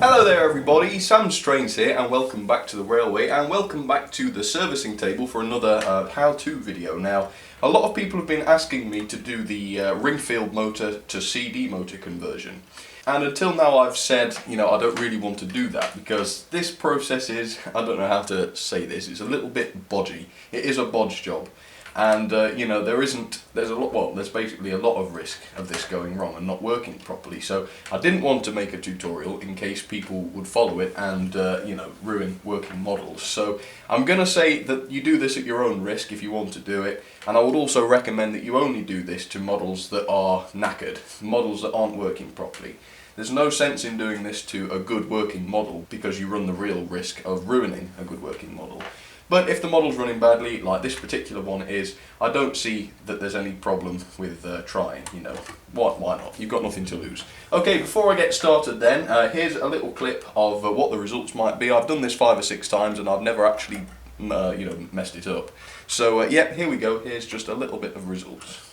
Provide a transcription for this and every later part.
Hello there everybody, Sam Strains here and welcome back to the railway and welcome back to the servicing table for another how-to video. Now, a lot of people have been asking me to do the Ringfield motor to CD motor conversion. And until now I've said, I don't really want to do that because this process is, I don't know how to say this, it's a little bit bodgy. It is a bodge job. And there's basically a lot of risk of this going wrong and not working properly. So I didn't want to make a tutorial in case people would follow it and ruin working models. So I'm going to say that you do this at your own risk if you want to do it, and I would also recommend that you only do this to models that are knackered, models that aren't working properly. There's no sense in doing this to a good working model because you run the real risk of ruining a good working model. But if the model's running badly, like this particular one is, I don't see that there's any problem with trying, Why not? You've got nothing to lose. Okay, before I get started then, here's a little clip of what the results might be. I've done this 5 or 6 times and I've never actually, messed it up. So, yeah, here we go. Here's just a little bit of results.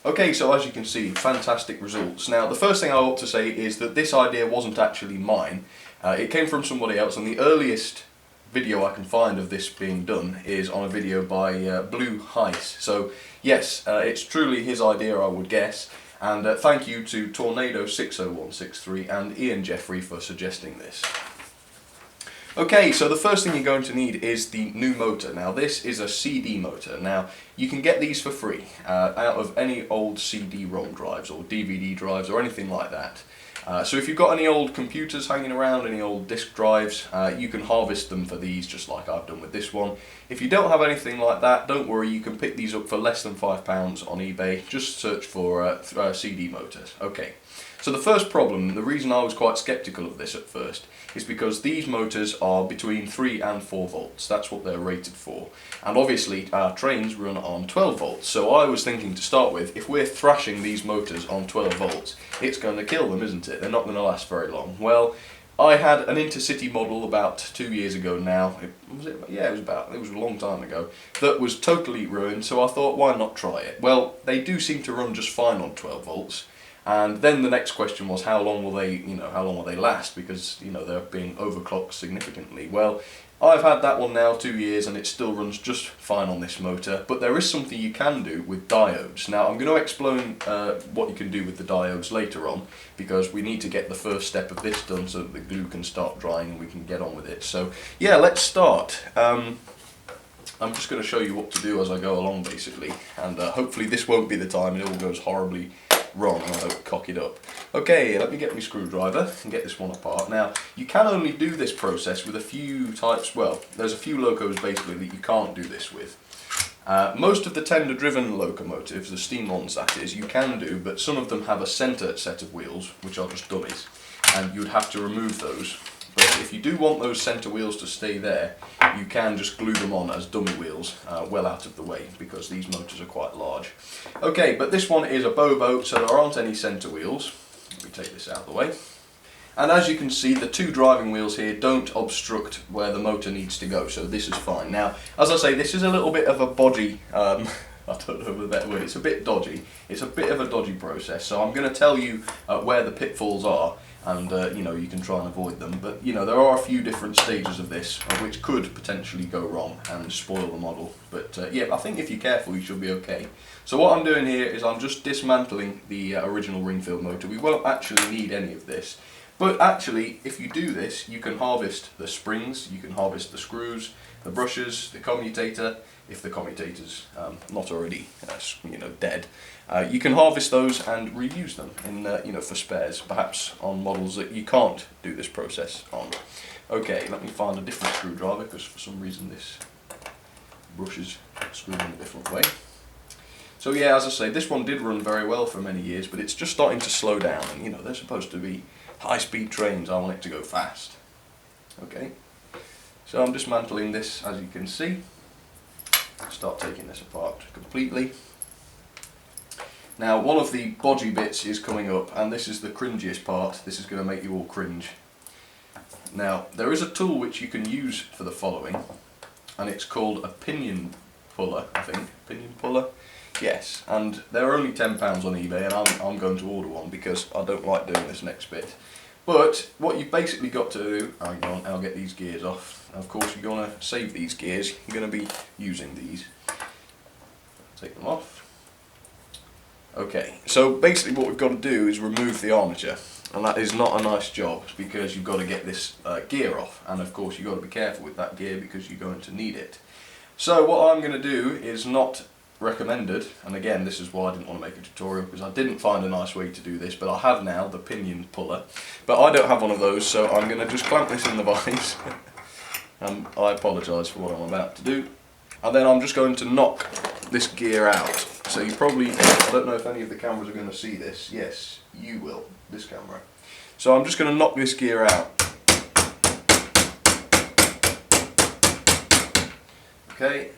Okay, so as you can see, fantastic results. Now, the first thing I ought to say is that this idea wasn't actually mine. It came from somebody else, and the earliest video I can find of this being done is on a video by Blue Heist. So, yes, it's truly his idea, I would guess. And thank you to Tornado60163 and Ian Jeffrey for suggesting this. Okay, so the first thing you're going to need is the new motor. Now this is a CD motor. Now you can get these for free out of any old CD-ROM drives or DVD drives or anything like that. So if you've got any old computers hanging around, any old disk drives, you can harvest them for these just like I've done with this one. If you don't have anything like that, don't worry, you can pick these up for less than £5 on eBay. Just search for CD motors. Okay. So the first problem, the reason I was quite sceptical of this at first, is because these motors are between 3 and 4 volts. That's what they're rated for. And obviously our trains run on 12 volts. So I was thinking to start with, if we're thrashing these motors on 12 volts, it's going to kill them, isn't it? They're not going to last very long. Well, I had an intercity model about 2 years ago now, it was a long time ago, that was totally ruined, so I thought, why not try it? Well, they do seem to run just fine on 12 volts. And then the next question was, how long will they last? Because, they're being overclocked significantly. Well, I've had that one now 2 years and it still runs just fine on this motor, but there is something you can do with diodes. Now, I'm going to explain what you can do with the diodes later on, because we need to get the first step of this done so that the glue can start drying and we can get on with it. So, yeah, let's start. I'm just going to show you what to do as I go along, basically, and hopefully this won't be the time it all goes horribly wrong and I don't cock it up. Okay, let me get my screwdriver and get this one apart. Now, you can only do this process with a few types, well, there's a few locos basically that you can't do this with. Most of the tender-driven locomotives, the steam ones that is, you can do, but some of them have a centre set of wheels, which are just dummies, and you'd have to remove those. But if you do want those centre wheels to stay there, you can just glue them on as dummy wheels well out of the way, because these motors are quite large. Okay, but this one is a Bobo, so there aren't any centre wheels. Let me take this out of the way. And as you can see, the 2 driving wheels here don't obstruct where the motor needs to go, so this is fine. Now, as I say, this is a little bit of a bodgy, I don't know the better word, it's a bit dodgy. It's a bit of a dodgy process, so I'm going to tell you where the pitfalls are, and you can try and avoid them. But there are a few different stages of this which could potentially go wrong and spoil the model. But yeah, I think if you're careful you should be okay. So what I'm doing here is I'm just dismantling the original Ringfield motor. We won't actually need any of this. But actually, if you do this, you can harvest the springs, you can harvest the screws, the brushes, the commutator, if the commutator's not already dead. You can harvest those and reuse them in for spares, perhaps on models that you can't do this process on. Okay, let me find a different screwdriver because for some reason this brush is screwed in a different way. So yeah, as I say, this one did run very well for many years, but it's just starting to slow down, and you know, they're supposed to be high-speed trains. I want it to go fast. Okay, so I'm dismantling this, as you can see. Start taking this apart completely. Now, one of the bodgy bits is coming up, and this is the cringiest part. This is going to make you all cringe. Now, there is a tool which you can use for the following, and it's called a pinion puller, I think. Pinion puller? Yes, and they're only £10 on eBay, and I'm going to order one because I don't like doing this next bit. But what you've basically got to do, hang on, I'll get these gears off. Of course, you're going to save these gears. You're going to be using these. Take them off. Okay, so basically what we've got to do is remove the armature, and that is not a nice job because you've got to get this gear off, and of course you've got to be careful with that gear because you're going to need it. So what I'm going to do is not recommended, and again this is why I didn't want to make a tutorial, because I didn't find a nice way to do this, but I have now the pinion puller, but I don't have one of those, so I'm going to just clamp this in the vise. I apologise for what I'm about to do, and then I'm just going to knock this gear out. So you probably, I don't know if any of the cameras are going to see this. Yes, you will, this camera. So I'm just going to knock this gear out. Okay,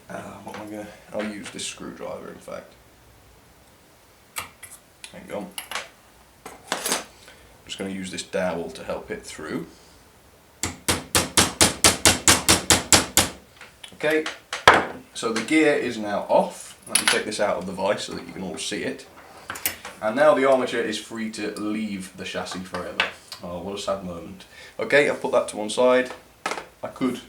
what am I going to, I'll use this screwdriver in fact. Hang on. I'm just going to use this dowel to help it through. Okay, so the gear is now off. Let me take this out of the vise so that you can all see it. And now the armature is free to leave the chassis forever. Oh, what a sad moment. Okay, I've put that to one side. I could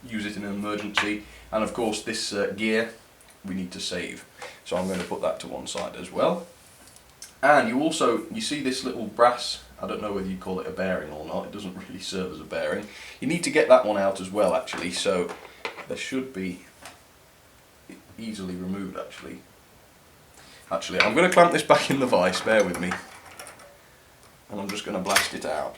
use it in an emergency. And of course this gear we need to save. So I'm going to put that to one side as well. And you see this little brass, I don't know whether you call it a bearing or not, it doesn't really serve as a bearing. You need to get that one out as well actually, so there should be easily removed actually. Actually, I'm going to clamp this back in the vise, bear with me. And I'm just going to blast it out.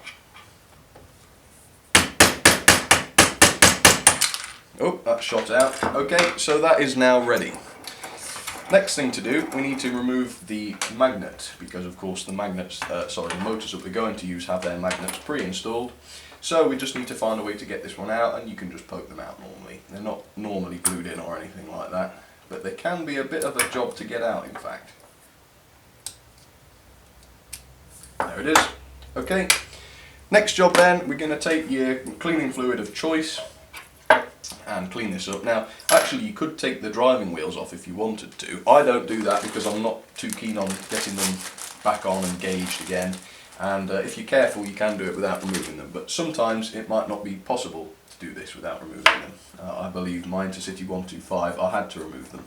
Oh, that's shot out. Okay, so that is now ready. Next thing to do, we need to remove the magnet, because of course the magnets, the motors that we're going to use have their magnets pre-installed. So we just need to find a way to get this one out, and you can just poke them out normally. They're not normally glued in or anything like that, but they can be a bit of a job to get out in fact. There it is. Okay, next job then, we're going to take your cleaning fluid of choice and clean this up. Now, actually you could take the driving wheels off if you wanted to. I don't do that because I'm not too keen on getting them back on and gauged again. And if you're careful, you can do it without removing them. But sometimes it might not be possible to do this without removing them. I believe my Intercity 125, I had to remove them.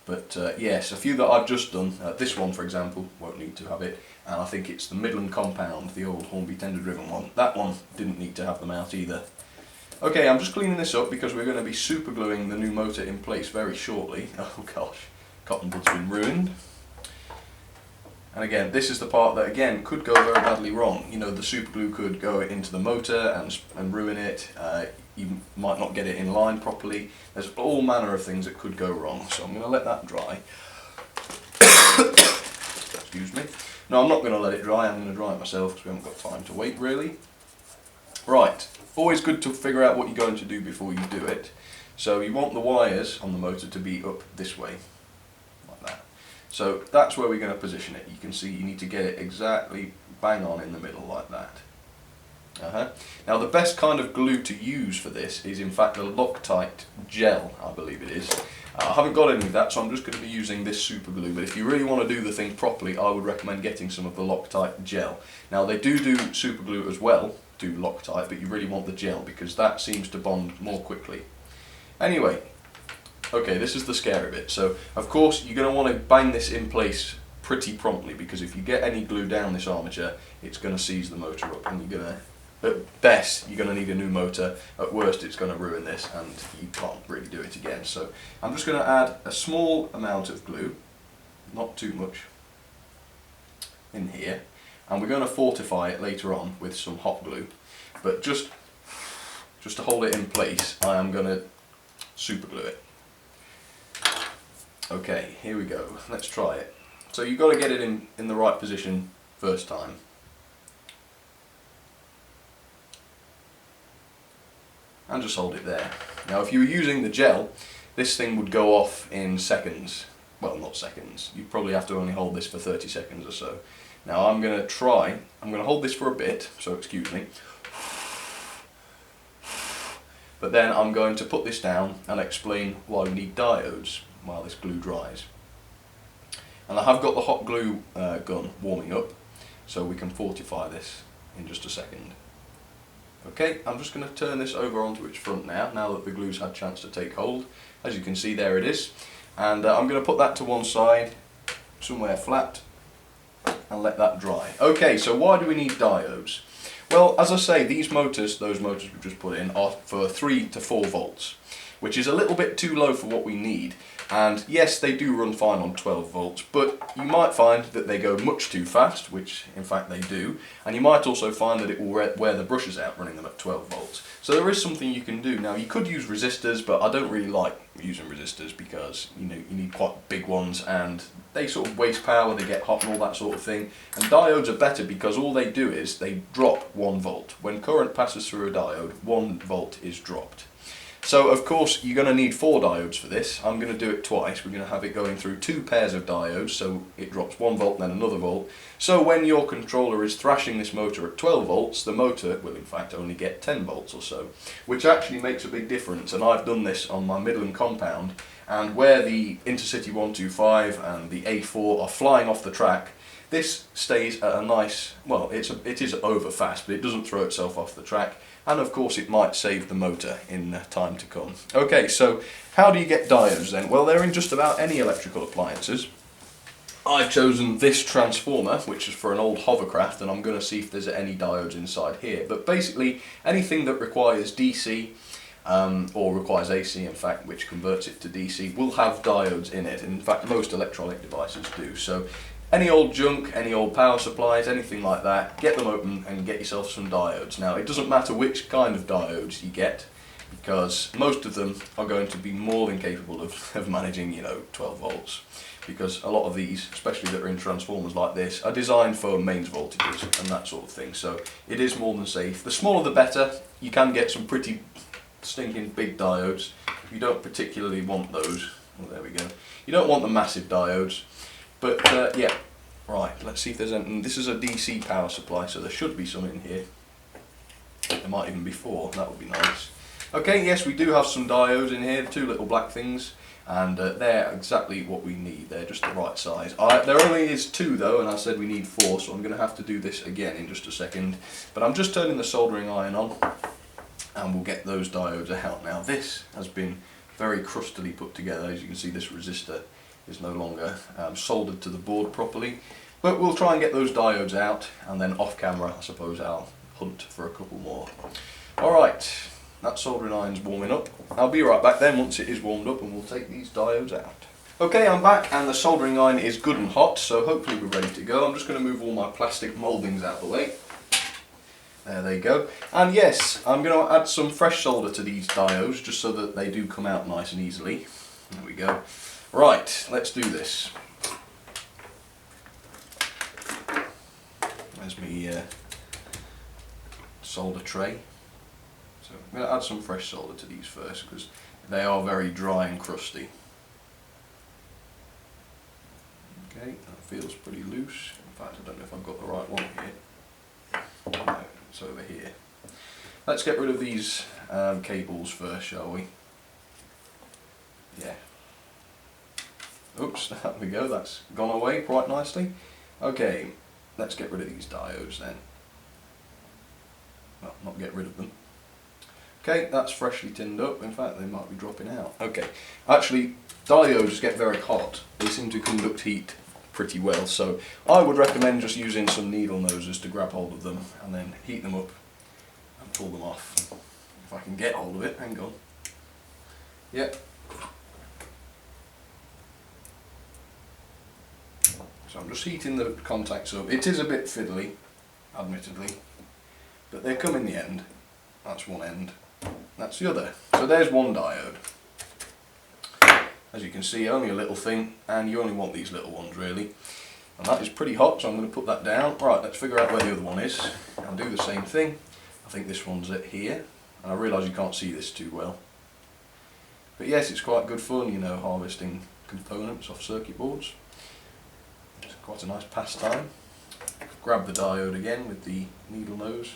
But yes, a few that I've just done, this one for example, won't need to have it. And I think it's the Midland Compound, the old Hornby tender driven one. That one didn't need to have them out either. Okay, I'm just cleaning this up because we're going to be super gluing the new motor in place very shortly. Oh gosh, cotton bud's been ruined. And again, this is the part that again could go very badly wrong. You know, the super glue could go into the motor and ruin it. You might not get it in line properly. There's all manner of things that could go wrong. So I'm going to let that dry. Excuse me. No, I'm not going to let it dry. I'm going to dry it myself because we haven't got time to wait really. Right. Always good to figure out what you're going to do before you do it. So you want the wires on the motor to be up this way, like that. So that's where we're going to position it. You can see you need to get it exactly bang on in the middle like that. Now the best kind of glue to use for this is in fact a Loctite gel, I believe it is. I haven't got any of that, so I'm just going to be using this super glue, but if you really want to do the thing properly, I would recommend getting some of the Loctite gel. Now they do super glue as well, do Loctite, but you really want the gel because that seems to bond more quickly. Anyway, okay, this is the scary bit. So of course you're going to want to bang this in place pretty promptly, because if you get any glue down this armature, it's going to seize the motor up, and you're going to, at best, you're going to need a new motor. At worst, it's going to ruin this, and you can't really do it again. So I'm just going to add a small amount of glue, not too much, in here. And we're going to fortify it later on with some hot glue, but just to hold it in place, I am going to super glue it. Okay, here we go. Let's try it. So you've got to get it in the right position first time. And just hold it there. Now if you were using the gel, this thing would go off in seconds. Well, not seconds. You'd probably have to only hold this for 30 seconds or so. Now I'm going to hold this for a bit, so excuse me. But then I'm going to put this down and explain why we need diodes while this glue dries. And I have got the hot glue gun warming up, so we can fortify this in just a second. Okay, I'm just going to turn this over onto its front now that the glue's had a chance to take hold. As you can see, there it is. And I'm going to put that to one side, somewhere flat, and let that dry. Okay, so why do we need diodes? Well, as I say, these motors, those motors we've just put in, are for 3 to 4 volts, which is a little bit too low for what we need. And yes, they do run fine on 12 volts, but you might find that they go much too fast, which in fact they do, and you might also find that it will wear the brushes out running them at 12 volts. So there is something you can do. Now you could use resistors, but I don't really like using resistors because you need quite big ones and they sort of waste power, they get hot and all that sort of thing. And diodes are better because all they do is they drop 1 volt. When current passes through a diode, 1 volt is dropped. So of course you're going to need 4 diodes for this. I'm going to do it twice. We're going to have it going through 2 pairs of diodes, so it drops 1 volt and then another volt. So when your controller is thrashing this motor at 12 volts, the motor will in fact only get 10 volts or so, which actually makes a big difference. And I've done this on my Midland compound, and where the Intercity 125 and the A4 are flying off the track, this stays at a nice, well, it is over fast, but it doesn't throw itself off the track. And of course it might save the motor in time to come. Okay, so how do you get diodes then? Well, they're in just about any electrical appliances. I've chosen this transformer, which is for an old hovercraft, and I'm going to see if there's any diodes inside here. But basically, anything that requires DC, or requires AC in fact, which converts it to DC, will have diodes in it. In fact, most electronic devices do. So any old junk, any old power supplies, anything like that, get them open and get yourself some diodes. Now it doesn't matter which kind of diodes you get, because most of them are going to be more than capable of managing 12 volts, because a lot of these, especially that are in transformers like this, are designed for mains voltages and that sort of thing, so it is more than safe. The smaller the better. You can get some pretty stinking big diodes. You don't particularly want those. Well, there we go. You don't want the massive diodes. But yeah, right, let's see if there's anything. This is a DC power supply, so there should be some in here. There might even be 4, that would be nice. Okay, yes, we do have some diodes in here, 2 little black things, and they're exactly what we need. They're just the right size. There only is 2 though, and I said we need 4, so I'm going to have to do this again in just a second. But I'm just turning the soldering iron on, and we'll get those diodes out. Now this has been very crustily put together. As you can see, this resistor is no longer soldered to the board properly, but we'll try and get those diodes out, and then off camera I suppose I'll hunt for a couple more. Alright, that soldering iron's warming up. I'll be right back then once it is warmed up, and we'll take these diodes out. Okay, I'm back and the soldering iron is good and hot, so hopefully we're ready to go. I'm just going to move all my plastic mouldings out of the way. There they go. And yes, I'm going to add some fresh solder to these diodes just so that they do come out nice and easily. There we go. Right, let's do this. There's my solder tray. So I'm going to add some fresh solder to these first because they are very dry and crusty. Okay, that feels pretty loose. In fact, I don't know if I've got the right one here. No, it's over here. Let's get rid of these cables first, shall we? Yeah. Oops, there we go, that's gone away quite nicely. Okay, let's get rid of these diodes then. Well, not get rid of them. Okay, that's freshly tinned up. In fact, they might be dropping out. Okay, actually, diodes get very hot. They seem to conduct heat pretty well, so I would recommend just using some needle noses to grab hold of them and then heat them up and pull them off. If I can get hold of it, hang on. Yep. So I'm just heating the contacts up. It is a bit fiddly, admittedly, but they come in the end. That's one end, that's the other. So there's one diode. As you can see, only a little thing, and you only want these little ones really. And that is pretty hot, so I'm going to put that down. Right, let's figure out where the other one is. I'll do the same thing. I think this one's it here. And I realise you can't see this too well. But yes, it's quite good fun, you know, harvesting components off circuit boards. It's quite a nice pastime. Grab the diode again with the needle nose.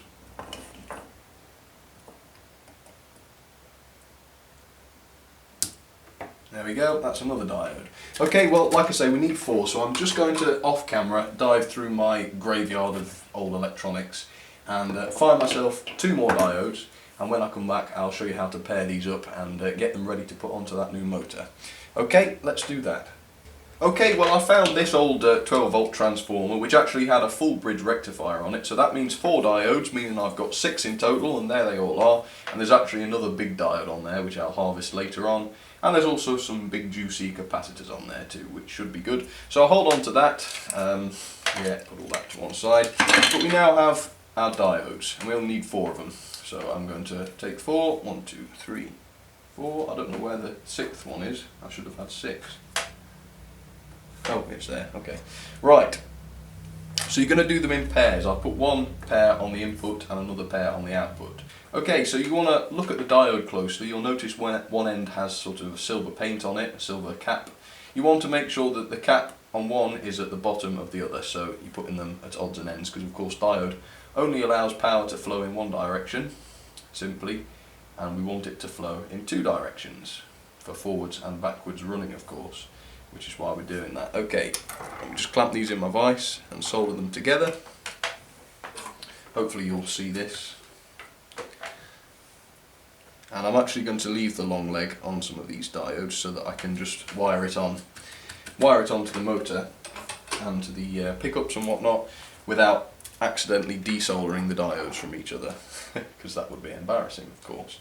There we go, that's another diode. Okay, well, like I say, we need 4, so I'm just going to, off camera, dive through my graveyard of old electronics and find myself 2 more diodes, and when I come back I'll show you how to pair these up and get them ready to put onto that new motor. Okay, let's do that. Okay, well, I found this old 12 volt transformer which actually had a full bridge rectifier on it, so that means 4 diodes, meaning I've got 6 in total, and there they all are, and there's actually another big diode on there which I'll harvest later on. And there's also some big juicy capacitors on there too, which should be good. So I'll hold on to that. Yeah, put all that to one side. But we now have our diodes, and we only need 4 of them. So I'm going to take 4. 1, 2, 3, 4. I don't know where the 6th one is. I should have had 6. Oh, it's there. Okay. Right. So you're going to do them in pairs. I'll put 1 pair on the input and another pair on the output. Okay, so you want to look at the diode closely. You'll notice when one end has sort of a silver paint on it, a silver cap. You want to make sure that the cap on one is at the bottom of the other, so you're putting them at odds and ends, because of course diode only allows power to flow in one direction, simply, and we want it to flow in 2 directions, for forwards and backwards running of course, which is why we're doing that. Okay, let me just clamp these in my vise and solder them together. Hopefully you'll see this. And I'm actually going to leave the long leg on some of these diodes so that I can just wire it onto the motor and to the pickups and whatnot without accidentally desoldering the diodes from each other, because that would be embarrassing of course.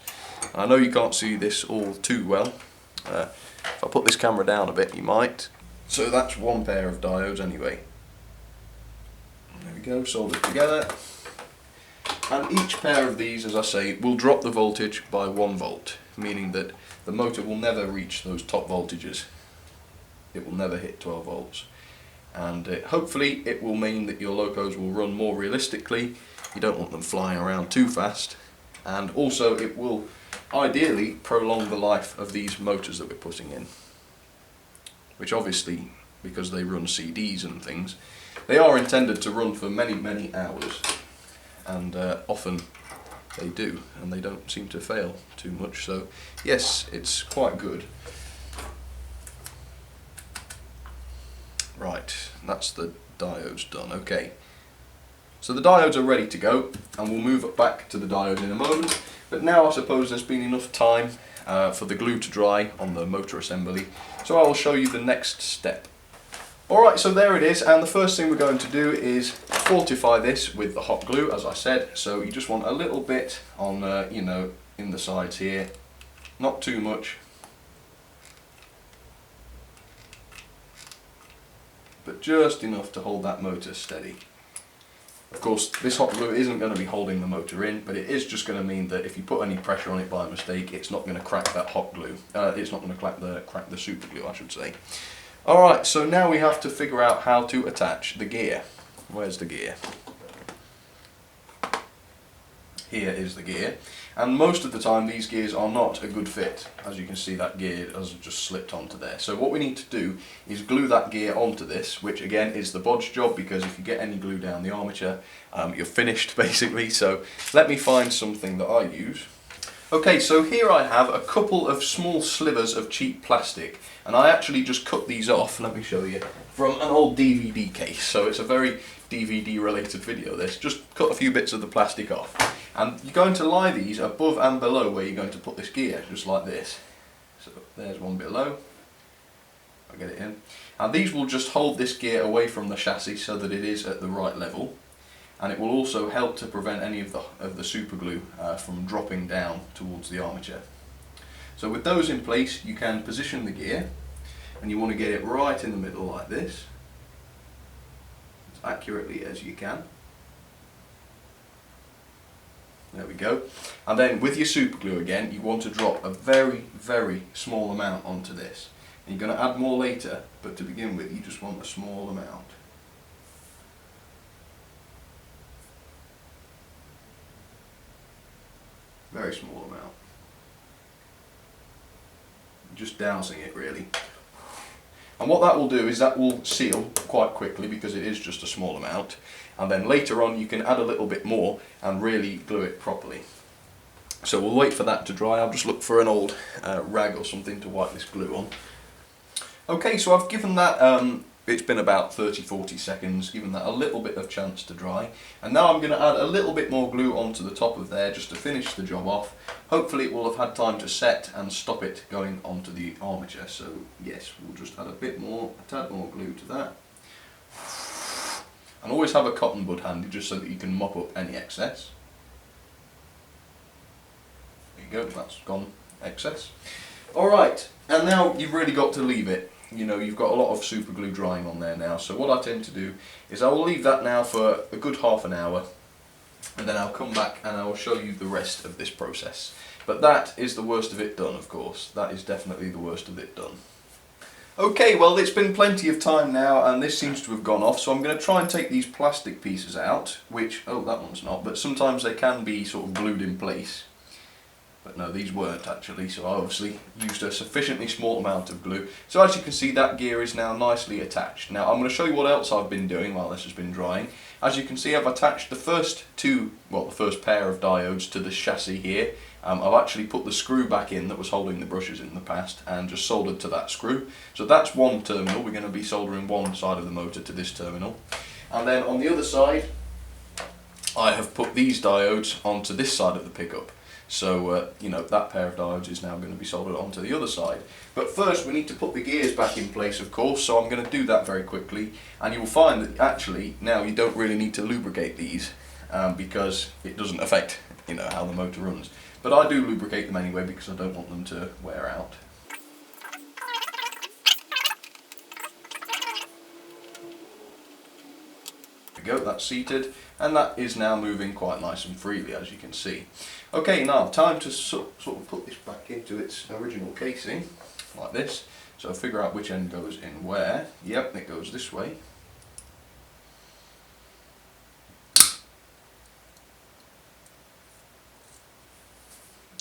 And I know you can't see this all too well. If I put this camera down a bit you might. So that's 1 pair of diodes anyway. There we go, soldered together. And each pair of these, as I say, will drop the voltage by 1 volt, meaning that the motor will never reach those top voltages. It will never hit 12 volts. And hopefully it will mean that your locos will run more realistically. You don't want them flying around too fast. And also it will ideally prolong the life of these motors that we're putting in. Which obviously, because they run CDs and things, they are intended to run for many, many hours. And often they do, and they don't seem to fail too much, so yes, it's quite good. Right, that's the diodes done. Okay, so the diodes are ready to go, and we'll move back to the diodes in a moment, but now I suppose there's been enough time for the glue to dry on the motor assembly, so I will show you the next step. Alright, so there it is, and the first thing we're going to do is fortify this with the hot glue, as I said. So you just want a little bit on, you know, in the sides here, not too much, but just enough to hold that motor steady. Of course, this hot glue isn't going to be holding the motor in, but it is just going to mean that if you put any pressure on it by mistake, it's not going to crack that hot glue. It's not going to crack the super glue, I should say. Alright, so now we have to figure out how to attach the gear. Where's the gear? Here is the gear. And most of the time these gears are not a good fit. As you can see, that gear has just slipped onto there. So what we need to do is glue that gear onto this, which again is the bodge job, because if you get any glue down the armature, you're finished basically. So let me find something that I use. Okay, so here I have a couple of small slivers of cheap plastic, and I actually just cut these off, let me show you, from an old DVD case. So it's a very DVD related video this. Just cut a few bits of the plastic off, and you're going to lie these above and below where you're going to put this gear, just like this. So there's one below, I'll get it in, and these will just hold this gear away from the chassis so that it is at the right level. And it will also help to prevent any of the super glue from dropping down towards the armature. So with those in place, you can position the gear, and you want to get it right in the middle like this, as accurately as you can. There we go. And then with your super glue again, you want to drop a very, very small amount onto this. You're going to add more later, but to begin with you just want a small amount. Very small amount. Just dousing it really. And what that will do is that will seal quite quickly because it is just a small amount, and then later on you can add a little bit more and really glue it properly. So we'll wait for that to dry. I'll just look for an old rag or something to wipe this glue on. Okay, so I've given that, it's been about 30-40 seconds, given that a little bit of chance to dry. And now I'm going to add a little bit more glue onto the top of there just to finish the job off. Hopefully it will have had time to set and stop it going onto the armature. So yes, we'll just add a tad more glue to that. And always have a cotton bud handy just so that you can mop up any excess. There you go, that's gone excess. Alright, and now you've really got to leave it. You know, you've got a lot of super glue drying on there now, so what I tend to do is I will leave that now for a good half an hour, and then I'll come back and I will show you the rest of this process. But that is the worst of it done, of course. That is definitely the worst of it done. Okay, well it's been plenty of time now and this seems to have gone off, so I'm going to try and take these plastic pieces out, which, oh that one's not, but sometimes they can be sort of glued in place. But no, these weren't actually, so I obviously used a sufficiently small amount of glue. So as you can see, that gear is now nicely attached. Now I'm going to show you what else I've been doing while this has been drying. As you can see, I've attached the first pair of diodes to the chassis here. I've actually put the screw back in that was holding the brushes in the past and just soldered to that screw. So that's one terminal. We're going to be soldering one side of the motor to this terminal. And then on the other side, I have put these diodes onto this side of the pickup. So, you know, that pair of diodes is now going to be soldered onto the other side. But first we need to put the gears back in place, of course, so I'm going to do that very quickly. And you will find that actually now you don't really need to lubricate these because it doesn't affect, you know, how the motor runs. But I do lubricate them anyway because I don't want them to wear out. There we go, that's seated, and that is now moving quite nice and freely, as you can see. Okay, now time to sort of put this back into its original casing, like this. So figure out which end goes in where. Yep, it goes this way.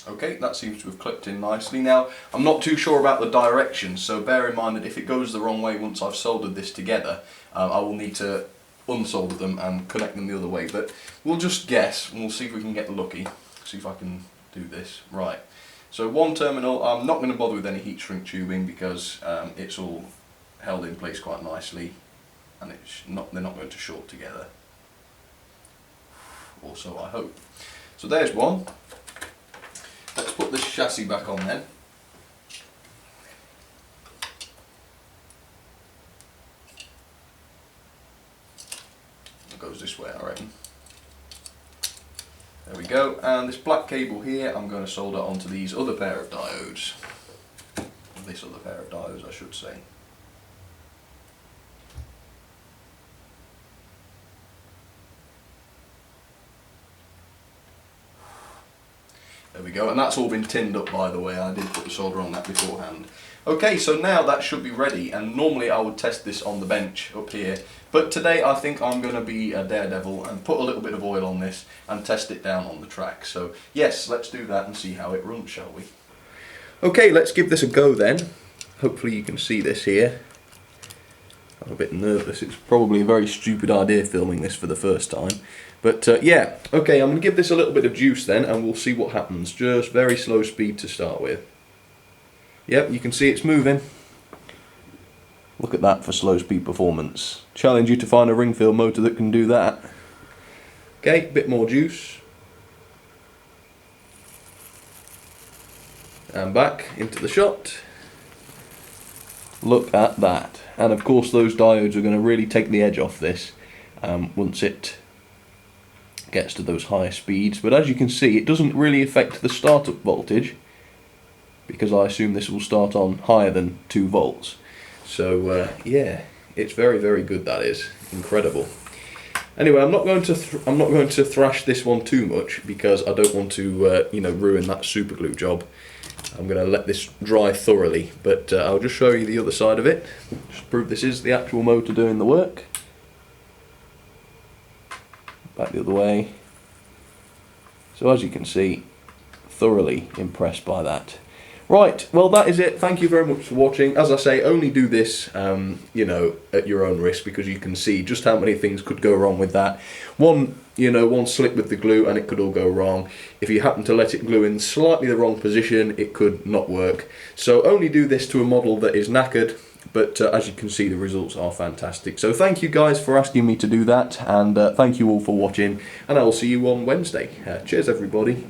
Okay, that seems to have clipped in nicely. Now, I'm not too sure about the direction, so bear in mind that if it goes the wrong way once I've soldered this together, I will need to unsolder them and connect them the other way. But we'll just guess, and we'll see if we can get lucky. See if I can do this. Right, so one terminal, I'm not going to bother with any heat shrink tubing because it's all held in place quite nicely and they're not going to short together. Also, I hope. So there's one. Let's put this chassis back on then. It goes this way, I reckon. There we go, and this black cable here I'm going to solder onto these other pair of diodes. This other pair of diodes, I should say. There we go, and that's all been tinned up, by the way. I did put the solder on that beforehand. Okay, so now that should be ready, and normally I would test this on the bench up here, but today I think I'm going to be a daredevil and put a little bit of oil on this and test it down on the track. So yes, let's do that and see how it runs, shall we? Okay, let's give this a go then. Hopefully you can see this here. I'm a bit nervous. It's probably a very stupid idea filming this for the first time. But yeah, okay, I'm going to give this a little bit of juice then and we'll see what happens. Just very slow speed to start with. Yep, you can see it's moving. Look at that for slow speed performance. Challenge you to find a Ringfield motor that can do that. Okay, bit more juice. And back into the shot. Look at that. And of course those diodes are going to really take the edge off this once it gets to those higher speeds. But as you can see, it doesn't really affect the startup voltage, because I assume this will start on higher than 2 volts. So yeah, it's very, very good, that is. Incredible. Anyway, I'm not going to thrash this one too much because I don't want to you know, ruin that super glue job. I'm going to let this dry thoroughly, but I'll just show you the other side of it. Just prove this is the actual motor doing the work. Back the other way. So as you can see, thoroughly impressed by that. Right, well that is it. Thank you very much for watching. As I say, only do this, you know, at your own risk, because you can see just how many things could go wrong with that. One slip with the glue and it could all go wrong. If you happen to let it glue in slightly the wrong position, it could not work. So only do this to a model that is knackered, but as you can see, the results are fantastic. So thank you guys for asking me to do that, and thank you all for watching, and I will see you on Wednesday. Cheers everybody.